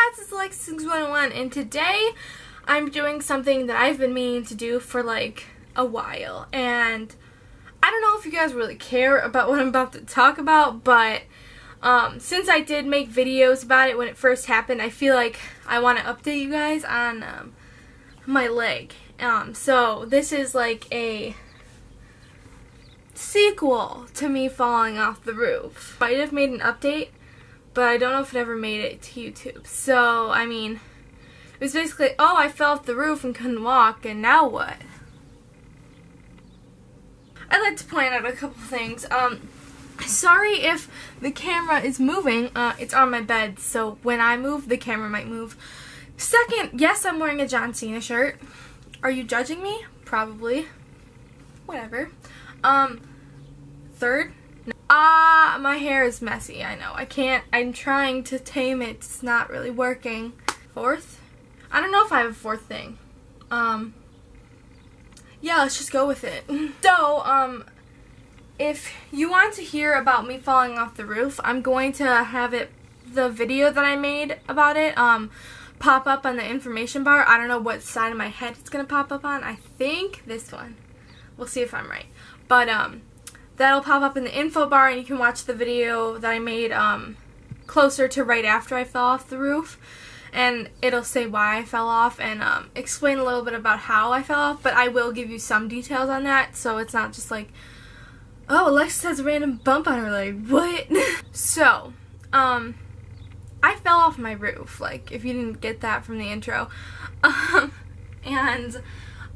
guys, it's AlexisSings101 and today I'm doing something that I've been meaning to do for like a while, and I don't know if you guys really care about what I'm about to talk about, but since I did make videos about it when it first happened, I feel like I want to update you guys on my leg. So this is like a sequel to me falling off the roof. Might have made an update, but I don't know if it ever made it to YouTube. So, I mean, it was basically, oh, I fell off the roof and couldn't walk, and now what? I'd like to point out a couple things. Sorry if the camera is moving. It's on my bed, so when I move, the camera might move. Second, yes, I'm wearing a John Cena shirt. Are you judging me? Probably. Whatever. Third, my hair is messy, I know. I'm trying to tame it. It's not really working. Fourth, I don't know if I have a fourth thing. Yeah, let's just go with it. So, if you want to hear about me falling off the roof, I'm going to have the video that I made about it, pop up on the information bar. I don't know what side of my head it's gonna pop up on. I think this one. We'll see if I'm right. But, that'll pop up in the info bar, and you can watch the video that I made closer to right after I fell off the roof, and it'll say why I fell off and explain a little bit about how I fell off, but I will give you some details on that, so it's not just like, oh, Alexis has a random bump on her leg, what? So, I fell off my roof, like, if you didn't get that from the intro, and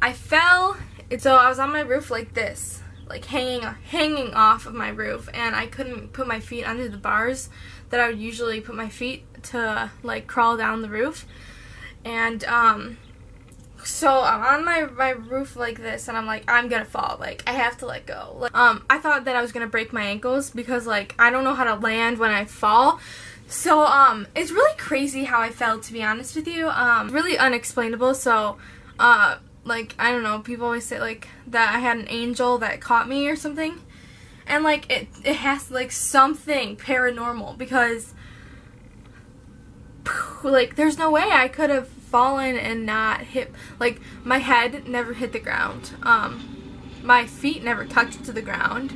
I fell, so I was on my roof like this, like hanging off of my roof, and I couldn't put my feet under the bars that I would usually put my feet to like crawl down the roof. And so I'm on my roof like this, and I'm like, I'm gonna fall, like I have to let go. Like, I thought that I was gonna break my ankles because like I don't know how to land when I fall. So it's really crazy how I fell, to be honest with you. Really unexplainable. So like, I don't know, people always say, like, that I had an angel that caught me or something. And, like, it has, like, something paranormal because, like, there's no way I could have fallen and not hit, like, my head never hit the ground. My feet never touched to the ground.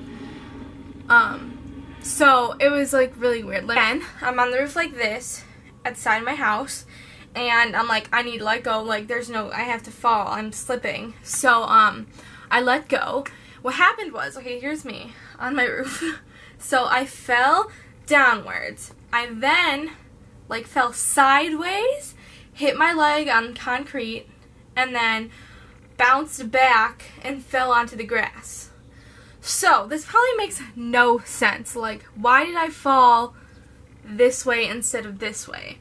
So, it was, like, really weird. Like, again, I'm on the roof like this at the side of my house. And I'm like, I need to let go, like, I have to fall, I'm slipping. So, I let go. What happened was, okay, here's me on my roof. So, I fell downwards. I then, like, fell sideways, hit my leg on concrete, and then bounced back and fell onto the grass. So, this probably makes no sense. Like, why did I fall this way instead of this way?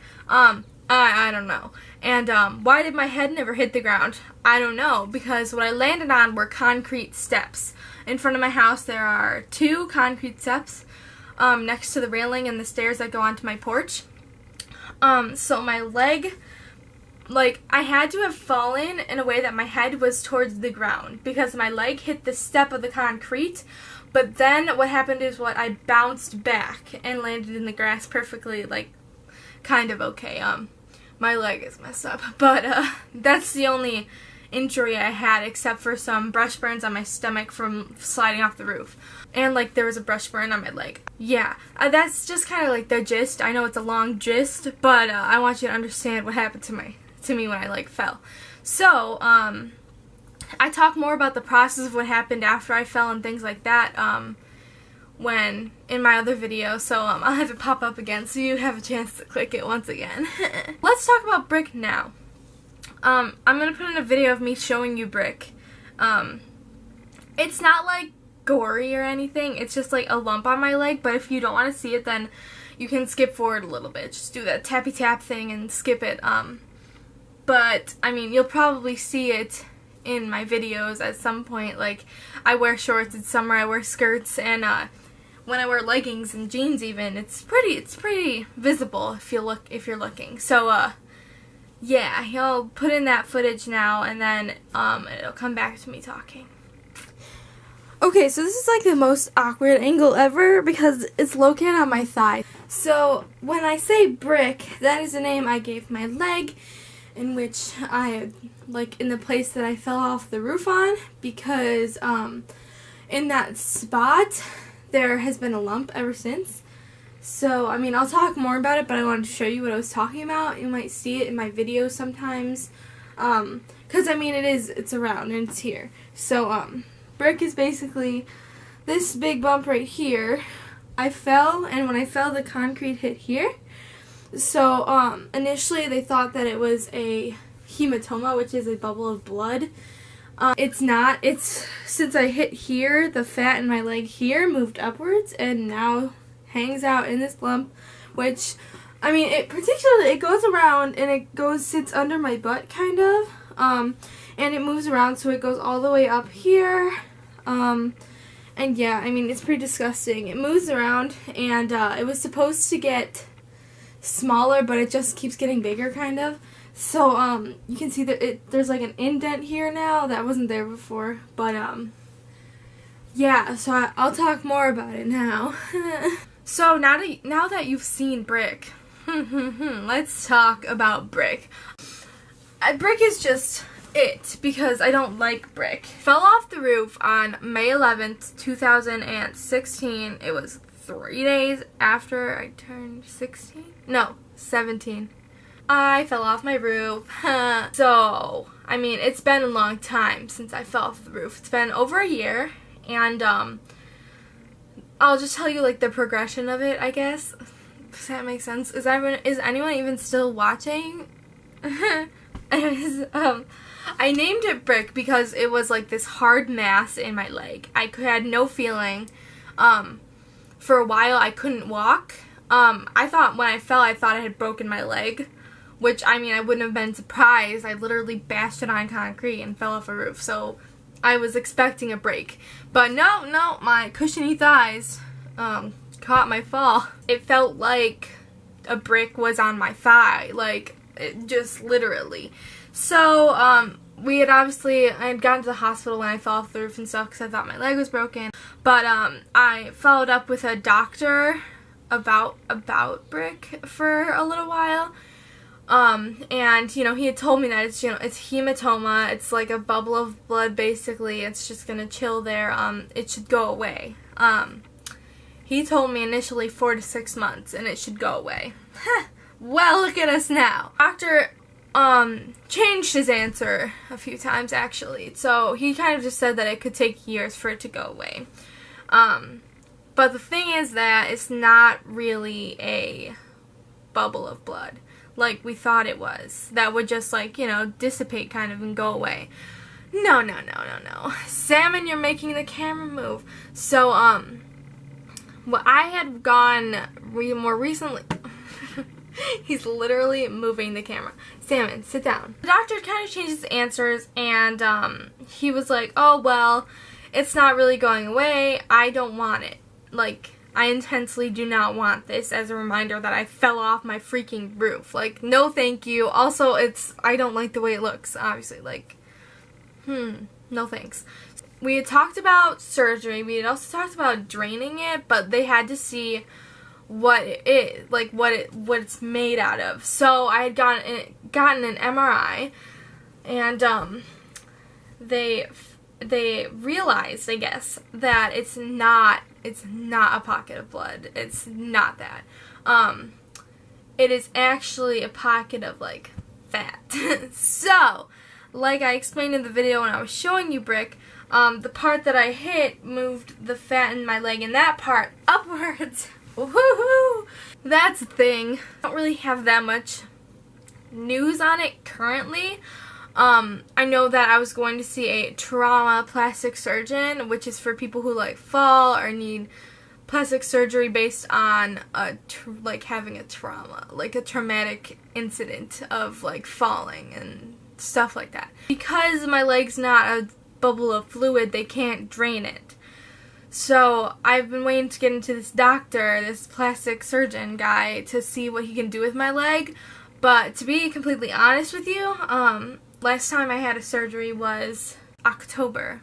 I don't know. And why did my head never hit the ground? I don't know, because what I landed on were concrete steps. In front of my house there are 2 concrete steps next to the railing and the stairs that go onto my porch. So my leg, like, I had to have fallen in a way that my head was towards the ground because my leg hit the step of the concrete. But then what happened is I bounced back and landed in the grass perfectly, like, kind of okay. My leg is messed up, but that's the only injury I had, except for some brush burns on my stomach from sliding off the roof. And like there was a brush burn on my leg. Yeah, that's just kind of like the gist. I know it's a long gist, but I want you to understand what happened to me when I like fell. So I talk more about the process of what happened after I fell and things like that when in my other video, so I'll have it pop up again so you have a chance to click it once again. Let's talk about Brick now. I'm gonna put in a video of me showing you Brick. It's not like gory or anything, it's just like a lump on my leg, but if you don't want to see it, then you can skip forward a little bit. Just do that tappy tap thing and skip it. But I mean, you'll probably see it in my videos at some point. Like, I wear shorts in summer, I wear skirts, and when I wear leggings and jeans even, it's pretty visible if you're looking. So yeah, he'll put in that footage now, and then it'll come back to me talking. Okay, so this is like the most awkward angle ever because it's located on my thigh. So when I say brick, that is the name I gave my leg, in which I, like, in the place that I fell off the roof on, because in that spot there has been a lump ever since. So, I mean, I'll talk more about it, but I wanted to show you what I was talking about. You might see it in my videos sometimes, because, I mean, it's around and it's here. So, brick is basically this big bump right here. I fell, and when I fell, the concrete hit here. So, initially they thought that it was a hematoma, which is a bubble of blood. It's not. It's, since I hit here, the fat in my leg here moved upwards and now hangs out in this lump, which, I mean, it goes around and it sits under my butt, kind of, and it moves around, so it goes all the way up here, and yeah, I mean, it's pretty disgusting. It moves around, and it was supposed to get smaller, but it just keeps getting bigger, kind of. So, you can see that there's like an indent here now that wasn't there before, but, yeah, so I'll talk more about it now. So, now that you've seen brick, let's talk about brick. Brick is just it, because I don't like brick. Fell off the roof on May 11th, 2016. It was 3 days after I turned 16? No, 17. I fell off my roof. So, I mean, it's been a long time since I fell off the roof. It's been over a year, and I'll just tell you, like, the progression of it, I guess. Does that make sense? Is anyone even still watching? I named it brick because it was like this hard mass in my leg. I had no feeling. For a while, I couldn't walk. I thought when I fell, I thought I had broken my leg, which, I mean, I wouldn't have been surprised. I literally bashed it on concrete and fell off a roof, so I was expecting a break. But no, my cushiony thighs caught my fall. It felt like a brick was on my thigh, like, just literally. So, I had gotten to the hospital when I fell off the roof and stuff because I thought my leg was broken. But, I followed up with a doctor about brick for a little while. And, you know, he had told me that it's, you know, it's hematoma. It's like a bubble of blood, basically. It's just gonna chill there. It should go away. He told me initially 4 to 6 months, and it should go away. Well, look at us now. Doctor changed his answer a few times, actually. So he kind of just said that it could take years for it to go away. But the thing is that it's not really a bubble of blood like we thought it was. That would just, like, you know, dissipate kind of and go away. No. Salmon, you're making the camera move. So, well, I had gone more recently. He's literally moving the camera. Salmon, sit down. The doctor kind of changed his answers, and he was like, oh, well, it's not really going away. I don't want it. Like, I intensely do not want this as a reminder that I fell off my freaking roof. Like, no thank you. Also, I don't like the way it looks, obviously. Like, no thanks. We had talked about surgery. We had also talked about draining it, but they had to see what it is, like what it's made out of. So I had gotten an MRI, and they realized, I guess, that it's not a pocket of blood. It's not that. It is actually a pocket of, like, fat. So, like I explained in the video when I was showing you brick, the part that I hit moved the fat in my leg and that part upwards. Woohoo! That's a thing. I don't really have that much news on it currently. I know that I was going to see a trauma plastic surgeon, which is for people who, like, fall or need plastic surgery based on like having a trauma, like a traumatic incident of, like, falling and stuff like that. Because my leg's not a bubble of fluid, they can't drain it. So I've been waiting to get into this doctor, this plastic surgeon guy, to see what he can do with my leg. But to be completely honest with you, last time I had a surgery was October.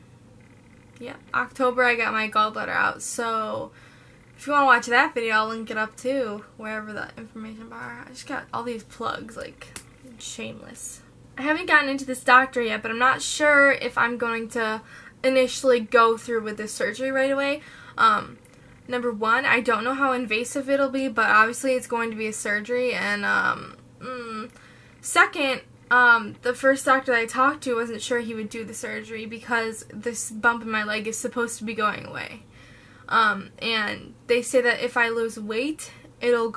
yeah, October I got my gallbladder out, so if you want to watch that video, I'll link it up too, wherever the information bar. I just got all these plugs, like, shameless. I haven't gotten into this doctor yet, but I'm not sure if I'm going to initially go through with this surgery right away. Number one, I don't know how invasive it'll be, but obviously it's going to be a surgery, and second, the first doctor that I talked to wasn't sure he would do the surgery because this bump in my leg is supposed to be going away. And they say that if I lose weight, it'll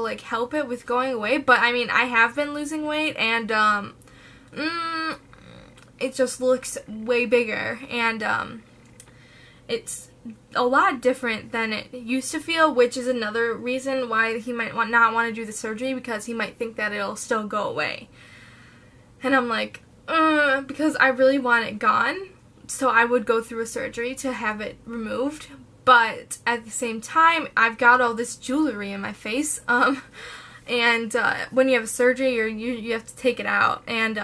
like help it with going away. But I mean, I have been losing weight, and it just looks way bigger, and it's a lot different than it used to feel, which is another reason why he might not want to do the surgery, because he might think that it'll still go away. And I'm like, because I really want it gone, so I would go through a surgery to have it removed. But at the same time, I've got all this jewelry in my face, and when you have a surgery, you have to take it out. And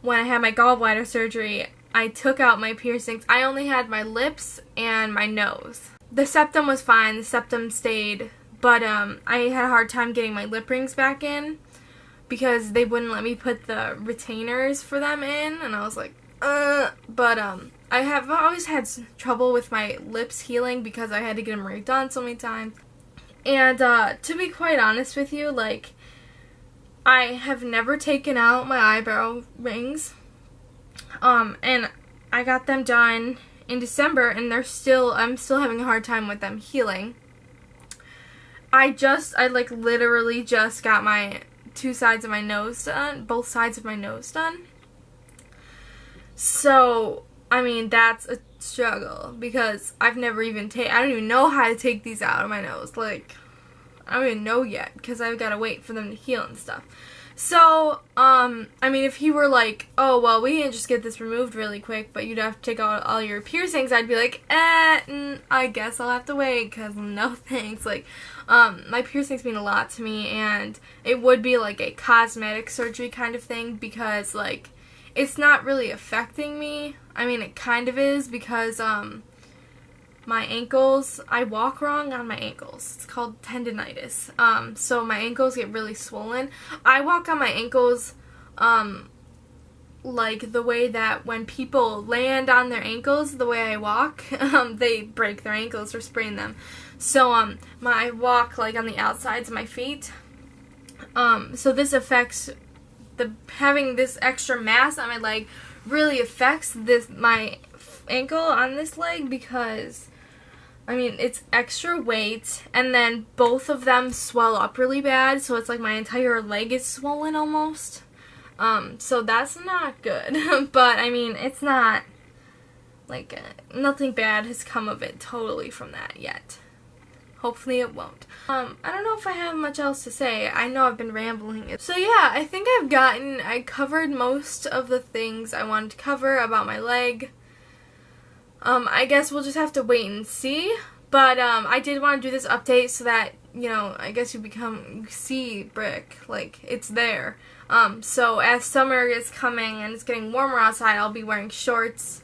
when I had my gallbladder surgery, I took out my piercings. I only had my lips and my nose. The septum was fine. The septum stayed, but I had a hard time getting my lip rings back in because they wouldn't let me put the retainers for them in, and I was like, but I have always had trouble with my lips healing because I had to get them redone so many times. And to be quite honest with you, like, I have never taken out my eyebrow rings. And I got them done in December, and I'm still having a hard time with them healing. I like literally just got my two sides of my nose done, both sides of my nose done. So, I mean, that's a struggle because I've never even I don't even know how to take these out of my nose. Like, I don't even know yet because I've got to wait for them to heal and stuff. So, I mean, if he were like, oh, well, we can just get this removed really quick, but you'd have to take out all your piercings, I'd be like, I guess I'll have to wait, because no thanks. Like, my piercings mean a lot to me, and it would be like a cosmetic surgery kind of thing, because, like, it's not really affecting me. I mean, it kind of is, because, my ankles, I walk wrong on my ankles. It's called tendinitis. So my ankles get really swollen. I walk on my ankles, like the way that when people land on their ankles, the way I walk, they break their ankles or sprain them. So, I walk like on the outsides of my feet. So this affects having this extra mass on my leg really affects my ankle on this leg, because I mean, it's extra weight, and then both of them swell up really bad, so it's like my entire leg is swollen almost. So that's not good. But I mean, it's not like nothing bad has come of it totally from that yet. Hopefully it won't. I don't know if I have much else to say. I know I've been rambling. So yeah, I think I covered most of the things I wanted to cover about my leg. I guess we'll just have to wait and see, but, I did want to do this update so that, you know, I guess you see brick, like, it's there. So as summer is coming and it's getting warmer outside, I'll be wearing shorts.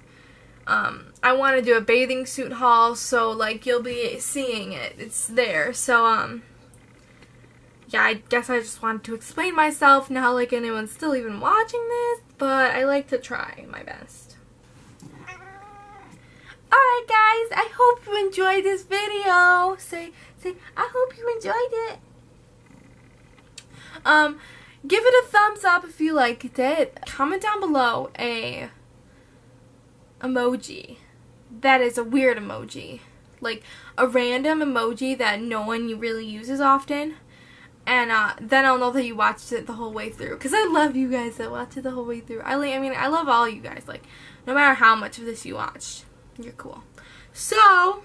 I want to do a bathing suit haul, so, like, you'll be seeing it. It's there. So, yeah, I guess I just wanted to explain myself, not like anyone's still even watching this, but I like to try my best. Alright guys, I hope you enjoyed this video. Say, I hope you enjoyed it. Give it a thumbs up if you liked it. Comment down below a emoji that is a weird emoji. Like a random emoji that no one really uses often. And then I'll know that you watched it the whole way through. Because I love you guys that watch it the whole way through. I mean, I love all you guys. Like, no matter how much of this you watched. You're cool. So,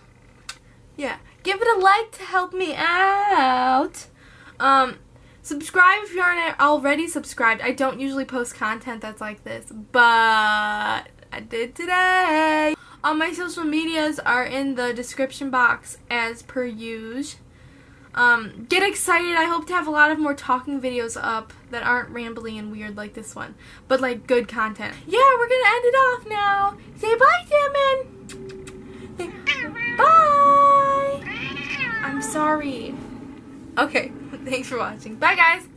yeah, give it a like to help me out. Subscribe if you aren't already subscribed. I don't usually post content that's like this, but I did today. All my social medias are in the description box as per usual. Get excited. I hope to have a lot of more talking videos up that aren't rambly and weird like this one, but like good content. Yeah, we're gonna end it off now. Say bye, Salmon. Bye. I'm sorry. Okay, thanks for watching. Bye, guys.